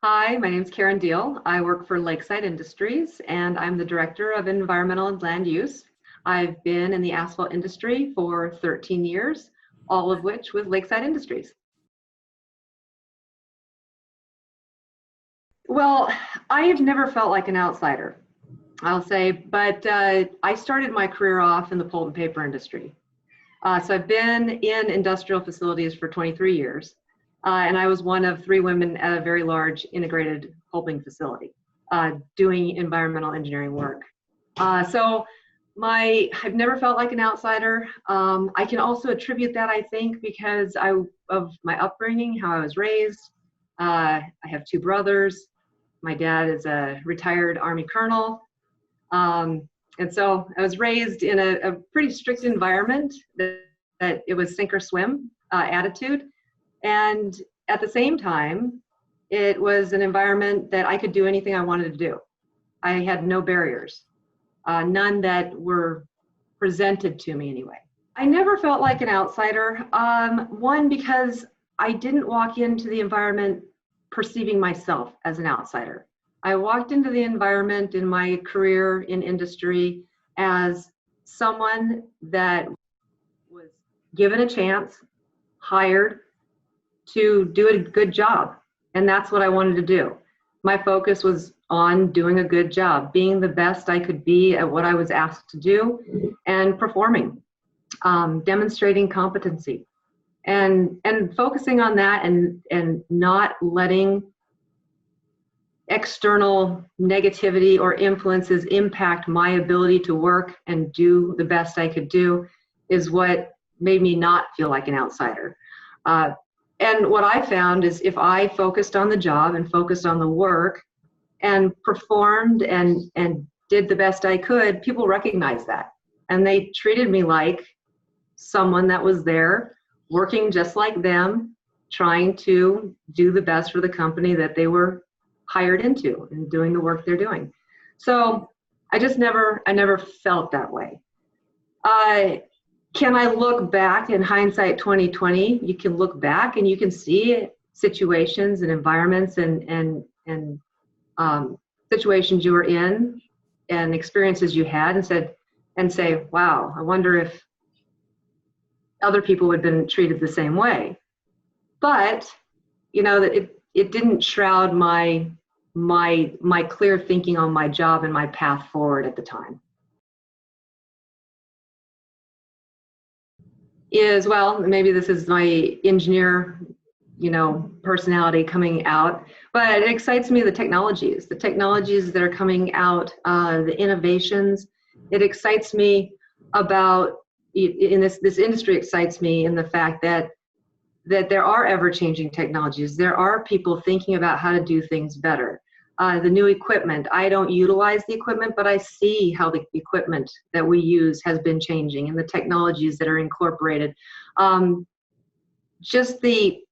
Hi, my name is Karen Deal. I work for Lakeside Industries and I'm the Director of Environmental and Land Use. I've been in the asphalt industry for 13 years, all of which with Lakeside Industries. Well, I have never felt like an outsider, I'll say, but I started my career off in the pulp and paper industry. So I've been in industrial facilities for 23 years. And I was one of 3 women at a very large integrated pulping facility doing environmental engineering work. So I've never felt like an outsider. I can also attribute that, I think, because of my upbringing, how I was raised. I have 2 brothers. My dad is a retired Army colonel. And so I was raised in a pretty strict environment that it was sink or swim attitude. And at the same time, it was an environment that I could do anything I wanted to do. I had no barriers, none that were presented to me anyway. I never felt like an outsider. One, because I didn't walk into the environment perceiving myself as an outsider. I walked into the environment in my career in industry as someone that was given a chance, hired to do a good job. And that's what I wanted to do. My focus was on doing a good job, being the best I could be at what I was asked to do, and performing, demonstrating competency, and focusing on that, and not letting external negativity or influences impact my ability to work and do the best I could do, is what made me not feel like an outsider. And what I found is if I focused on the job and focused on the work and performed and did the best I could, people recognized that. And they treated me like someone that was there working just like them, trying to do the best for the company that they were hired into and doing the work they're doing. So I never felt that way. Can I look back in hindsight 2020? You can look back and you can see situations and environments and situations you were in and experiences you had and say, wow, I wonder if other people would have been treated the same way. But you know, that it didn't shroud my clear thinking on my job and my path forward at the time. Is, well, maybe this is my engineer, personality coming out, but it excites me, the technologies that are coming out, the innovations. It excites me about, in this industry excites me in the fact that there are ever-changing technologies. There are people thinking about how to do things better. The new equipment, I don't utilize the equipment, but I see how the equipment that we use has been changing and the technologies that are incorporated. Just the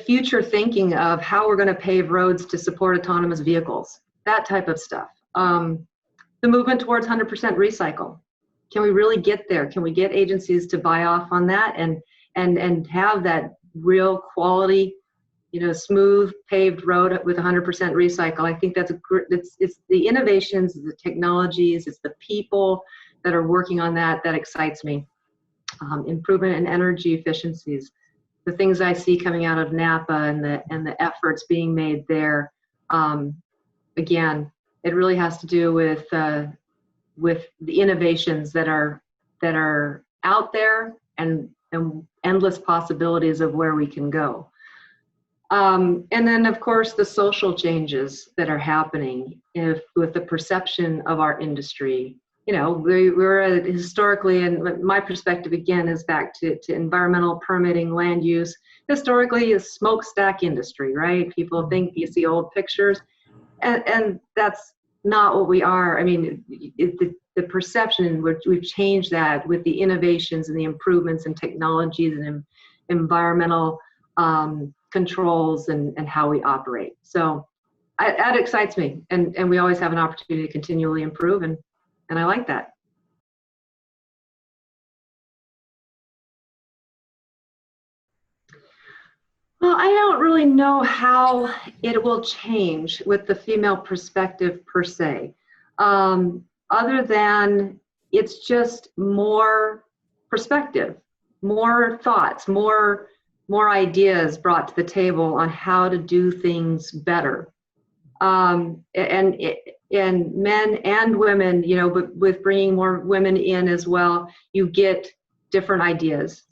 future thinking of how we're going to pave roads to support autonomous vehicles, that type of stuff. The movement towards 100% recycle. Can we really get there? Can we get agencies to buy off on that and have that real quality, smooth paved road with 100% recycle? I think that's it's the innovations, the technologies, it's the people that are working on that excites me. Improvement in energy efficiencies, the things I see coming out of Napa and the efforts being made there. Again, it really has to do with the innovations that are out there and endless possibilities of where we can go. And then, of course, the social changes that are happening with the perception of our industry. We're historically, and my perspective again is back to environmental permitting, land use. Historically, a smokestack industry, right? People think, you see old pictures, and that's not what we are. I mean, the perception, we've changed that with the innovations and the improvements in technologies and environmental controls and how we operate. So that excites me, and we always have an opportunity to continually improve, and I like that. Well, I don't really know how it will change with the female perspective per se, other than it's just more perspective, more thoughts, more ideas brought to the table on how to do things better. And men and women, you know, but with bringing more women in as well, you get different ideas,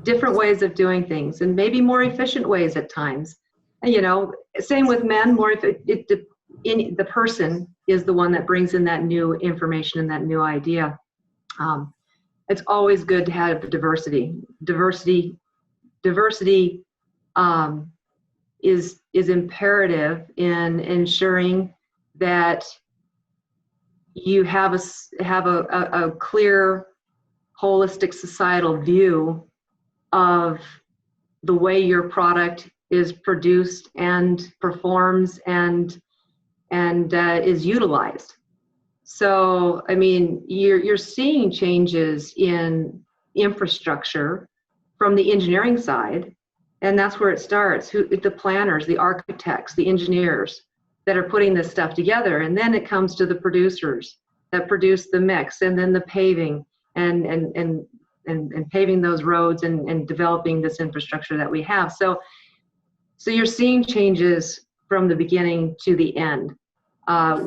different ways of doing things, and maybe more efficient ways at times. And, you know, same with men. More if the person is the one that brings in that new information and that new idea. It's always good to have diversity. Diversity is imperative in ensuring that you have a clear, holistic societal view of the way your product is produced and performs and is utilized. So, I mean, you're seeing changes in infrastructure from the engineering side, and that's where it starts. The planners, the architects, the engineers that are putting this stuff together, and then it comes to the producers that produce the mix, and then the paving and paving those roads and developing this infrastructure that we have. So you're seeing changes from the beginning to the end,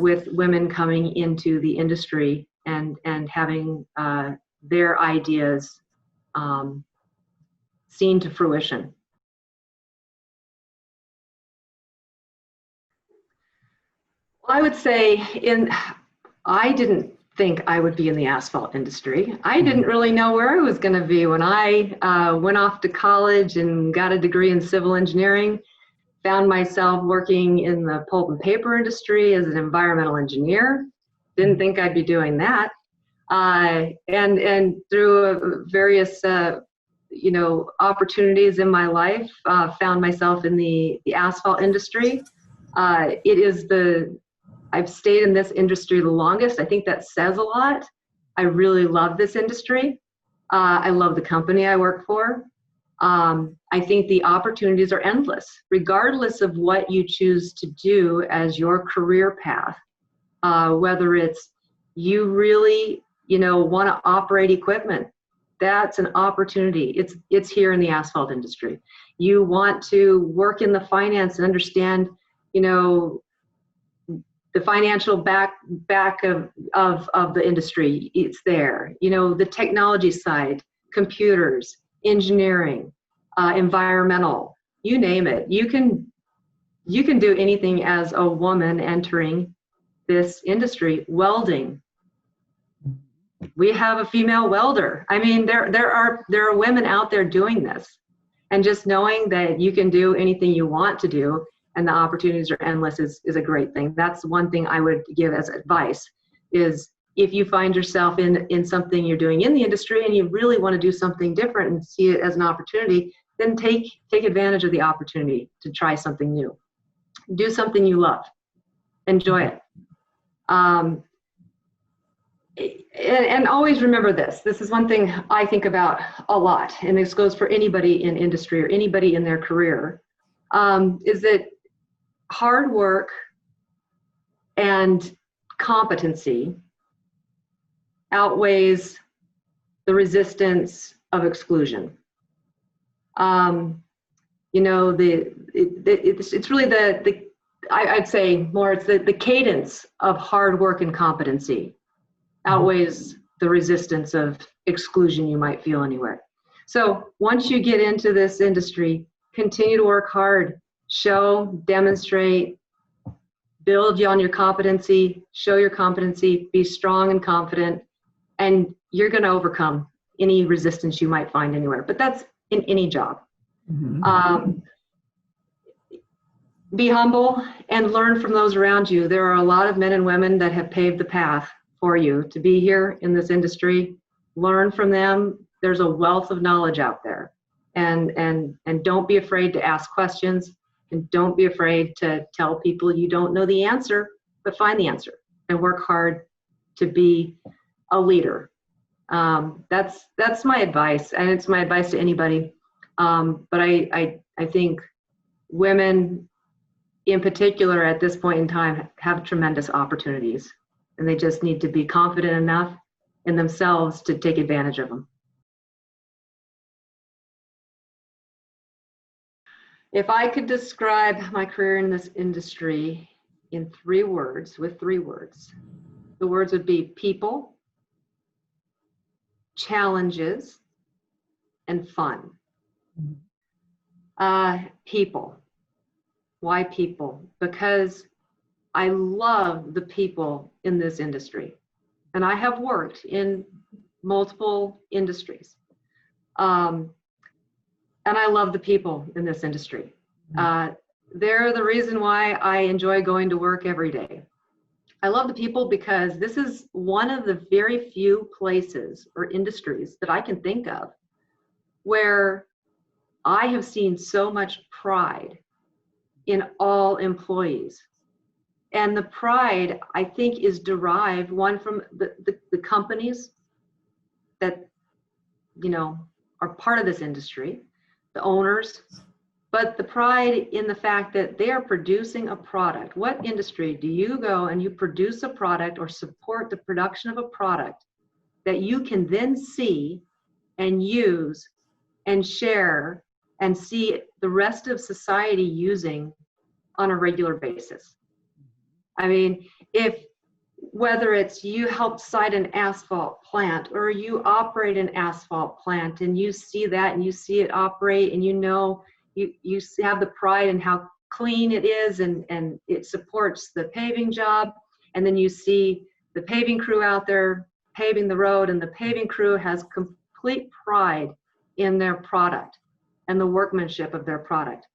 with women coming into the industry and having their ideas seen to fruition. I would say I didn't think I would be in the asphalt industry. I didn't really know where I was going to be when I went off to college and got a degree in civil engineering. Found myself working in the pulp and paper industry as an environmental engineer. Didn't think I'd be doing that. And through various opportunities in my life, found myself in the asphalt industry. I've stayed in this industry the longest. I think that says a lot. I really love this industry. I love the company I work for. I think the opportunities are endless, regardless of what you choose to do as your career path. Whether it's you really, want to operate equipment, that's an opportunity. It's here in the asphalt industry. You want to work in the finance and understand, the financial back of the industry, it's there. The technology side, computers, engineering, environmental, you name it. You can do anything as a woman entering this industry. Welding, we have a female welder. I mean, there are women out there doing this, and just knowing that you can do anything you want to do and the opportunities are endless is a great thing. That's one thing I would give as advice, is if you find yourself in something you're doing in the industry and you really want to do something different and see it as an opportunity, then take advantage of the opportunity to try something new. Do something you love. Enjoy it. And always remember this. This is one thing I think about a lot, and this goes for anybody in industry or anybody in their career, is that hard work and competency outweighs the resistance of exclusion. It's really I'd say more, it's the cadence of hard work and competency outweighs the resistance of exclusion you might feel anywhere. So once you get into this industry, continue to work hard, show, demonstrate, build on your competency, show your competency, be strong and confident, and you're going to overcome any resistance you might find anywhere. But that's in any job. Mm-hmm. Be humble and learn from those around you. There are a lot of men and women that have paved the path for you to be here in this industry. Learn from them. There's a wealth of knowledge out there. And don't be afraid to ask questions, and don't be afraid to tell people you don't know the answer, but find the answer and work hard to be a leader. That's my advice, and it's my advice to anybody But I think women in particular at this point in time have tremendous opportunities, and they just need to be confident enough in themselves to take advantage of them. If I could describe my career in this industry in 3 words, with 3 words, the words would be people, challenges, and fun. People. Why people? Because I love the people in this industry. And I have worked in multiple industries. And I love the people in this industry. They're the reason why I enjoy going to work every day. I love the people because this is one of the very few places or industries that I can think of where I have seen so much pride in all employees. And the pride, I think, is derived, one, from the companies that, you know, are part of this industry, the owners, but the pride in the fact that they are producing a product. What industry do you go and you produce a product or support the production of a product that you can then see and use and share and see the rest of society using on a regular basis? I mean, whether it's you help site an asphalt plant or you operate an asphalt plant and you see that and you see it operate and you know, you have the pride in how clean it is and it supports the paving job, and then you see the paving crew out there paving the road, and the paving crew has complete pride in their product and the workmanship of their product.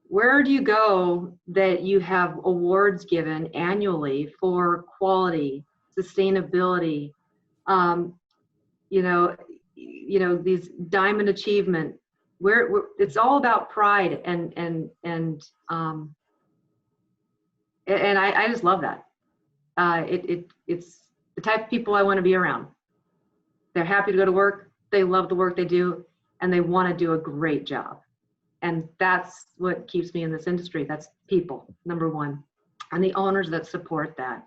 Where do you go that you have awards given annually for quality, sustainability, you know, these diamond achievement? Where it's all about pride, and I just love that. It's the type of people I want to be around. They're happy to go to work. They love the work they do, and they want to do a great job. And that's what keeps me in this industry. That's people, number one. And the owners that support that.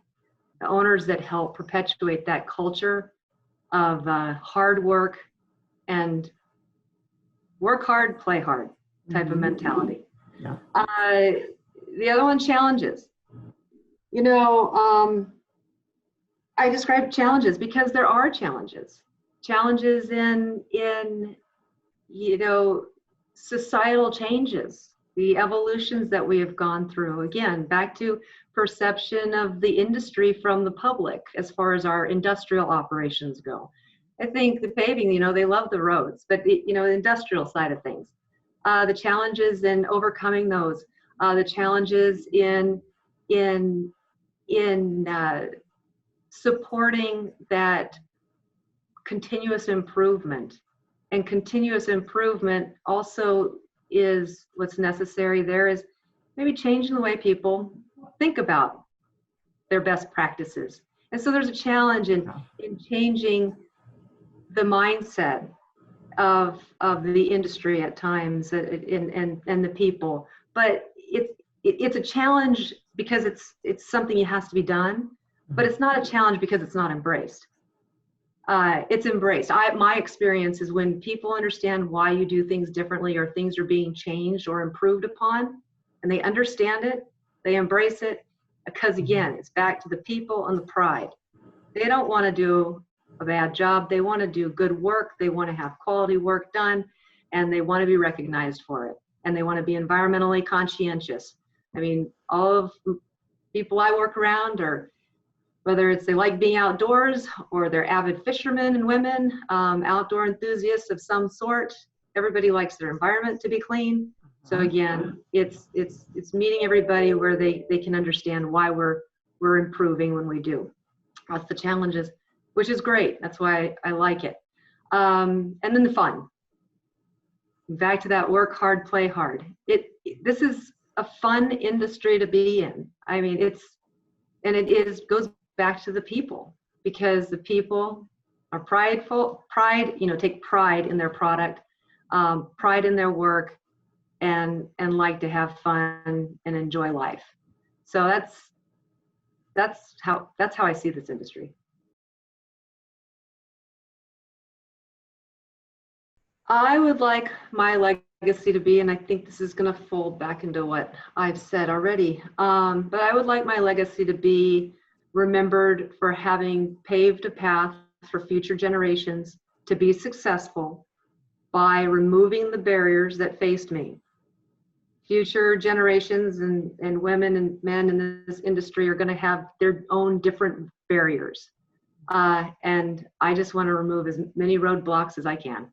The owners that help perpetuate that culture of hard work and work hard, play hard type of mentality. Yeah. The other one, challenges. You know, I describe challenges because there are challenges. Challenges in you know, societal changes, the evolutions that we have gone through. Again, back to perception of the industry from the public as far as our industrial operations go. I think the paving, you know, they love the roads, but the, you know, the industrial side of things, the challenges in overcoming those, the challenges in supporting that continuous improvement. And continuous improvement also is what's necessary. There is maybe changing the way people think about their best practices. And so there's a challenge in changing the mindset of the industry at times and the people. But it's a challenge because it's something that has to be done, but it's not a challenge because it's not embraced. It's embraced. My experience is when people understand why you do things differently or things are being changed or improved upon, and they understand it, they embrace it, because again, it's back to the people and the pride. They don't want to do a bad job. They want to do good work. They want to have quality work done, and they want to be recognized for it. And they want to be environmentally conscientious. I mean, all of the people I work around are, whether it's they like being outdoors or they're avid fishermen and women, outdoor enthusiasts of some sort, everybody likes their environment to be clean. So again, it's meeting everybody where they can understand why we're improving when we do. That's the challenges, which is great. That's why I like it. And then the fun. Back to that work hard, play hard. This is a fun industry to be in. I mean, goes back to the people, because the people are prideful, take pride in their product. pride in their work, and like to have fun and enjoy life. So that's how I see this industry. I would like my legacy to be, and I think this is going to fold back into what I've said already, but I would like my legacy to be remembered for having paved a path for future generations to be successful by removing the barriers that faced me. Future generations and women and men in this industry are going to have their own different barriers. And I just want to remove as many roadblocks as I can.